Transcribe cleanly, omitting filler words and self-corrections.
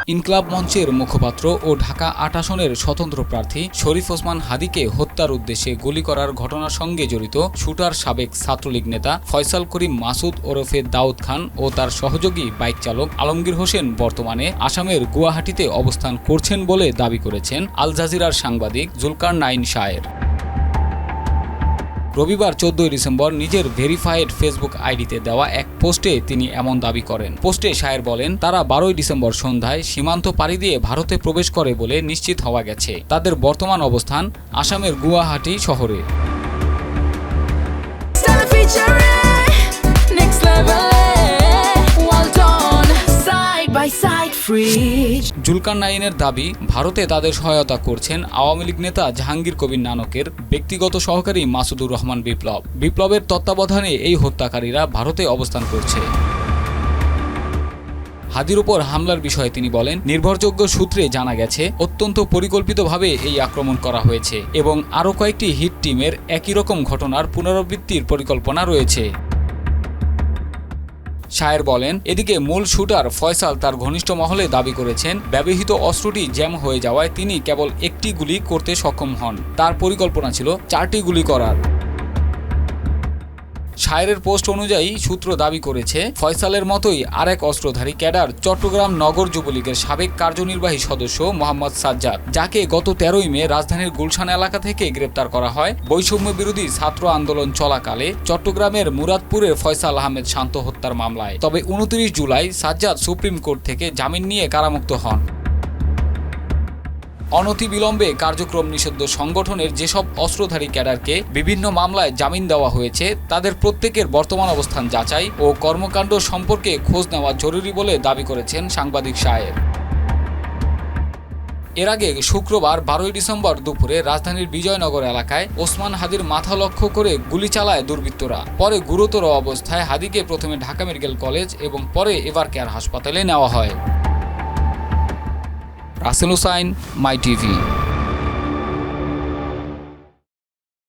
ইনকলাব মঞ্চের মুখপাত্র ও ঢাকা ৮ আসনের স্বতন্ত্র প্রার্থী শরীফ ওসমান হাদীকে হত্যার উদ্দেশ্যে গুলি করার ঘটনার সঙ্গে জড়িত শুটার সাবেক ছাত্রলীগ নেতা ফয়সাল করিম মাসুদ ওরফে দাউদ খান ও তার সহযোগী বাইক চালক আলমগীর হোসেন বর্তমানে আসামের গুয়াহাটিতে অবস্থান করছেন বলে দাবি করেছেন আল জাজিরার সাংবাদিক জুলকারনাইন শায়ের। রবিবার ১৪ ডিসেম্বর নিজের ভেরিফাইড ফেসবুক আইডিতে দেওয়া এক পোস্টে তিনি এমন দাবি করেন। পোস্টে শায়ের বলেন, তারা ১২ ডিসেম্বর সন্ধ্যায় সীমান্ত পাড়ি দিয়ে ভারতে প্রবেশ করে বলে নিশ্চিত হওয়া গেছে। তাদের বর্তমান অবস্থান আসামের গুয়াহাটি শহরে। জুলকারনাইনের দাবি, ভারতে তাদের সহায়তা করছেন আওয়ামী লীগ নেতা জাহাঙ্গীর কবির নানকের ব্যক্তিগত সহকারী মাসুদুর রহমান বিপ্লব। বিপ্লবের তত্ত্বাবধানে এই হত্যাকারীরা ভারতে অবস্থান করছে। হাদীর উপর হামলার বিষয়ে তিনি বলেন, নির্ভরযোগ্য সূত্রে জানা গেছে অত্যন্ত পরিকল্পিতভাবে এই আক্রমণ করা হয়েছে এবং আরও কয়েকটি হিট টিমের একই রকম ঘটনার পুনরাবৃত্তির পরিকল্পনা রয়েছে। শায়ের বলেন, এদিকে মূল শুটার ফয়সাল তার ঘনিষ্ঠ মহলে দাবি করেছেন ব্যবহৃত অস্ত্রটি জ্যাম হয়ে যাওয়ায় তিনি কেবল একটি গুলি করতে সক্ষম হন। তার পরিকল্পনা ছিল 4টি গুলি করার। শায়েরের পোস্ট অনুযায়ী সূত্র দাবি করেছে, ফয়সালের মতোই আরেক অস্ত্রধারী ক্যাডার চট্টগ্রাম নগর যুবলীগের সাবেক কার্যনির্বাহী সদস্য মোহাম্মদ সাজ্জাদ, যাকে গত ১৩ই মে রাজধানীর গুলশান এলাকা থেকে গ্রেপ্তার করা হয় বৈষম্য বিরোধী ছাত্র আন্দোলন চলাকালে চট্টগ্রামের মুরাদপুরের ফয়সাল আহমেদ শান্ত হত্যার মামলায়। তবে ২৯ জুলাই সাজ্জাদ সুপ্রিম কোর্ট থেকে জামিন নিয়ে কারামুক্ত হন। অনতিবিলম্বে কার্যক্রম নিষিদ্ধ সংগঠনের যেসব অস্ত্রধারী ক্যাডারকে বিভিন্ন মামলায় জামিন দেওয়া হয়েছে তাদের প্রত্যেকের বর্তমান অবস্থান যাচাই ও কর্মকাণ্ড সম্পর্কে খোঁজ নেওয়া জরুরি বলে দাবি করেছেন সাংবাদিক শায়ের। এর আগে শুক্রবার ১২ ডিসেম্বর দুপুরে রাজধানীর বিজয়নগর এলাকায় ওসমান হাদীর মাথা লক্ষ্য করে গুলি চালায় দুর্বৃত্তরা। পরে গুরুতর অবস্থায় হাদীকে প্রথমে ঢাকা মেডিকেল কলেজ এবং পরে এভার কেয়ার হাসপাতালে নেওয়া হয়। রাসেল হুসাইন, মাই টিভি।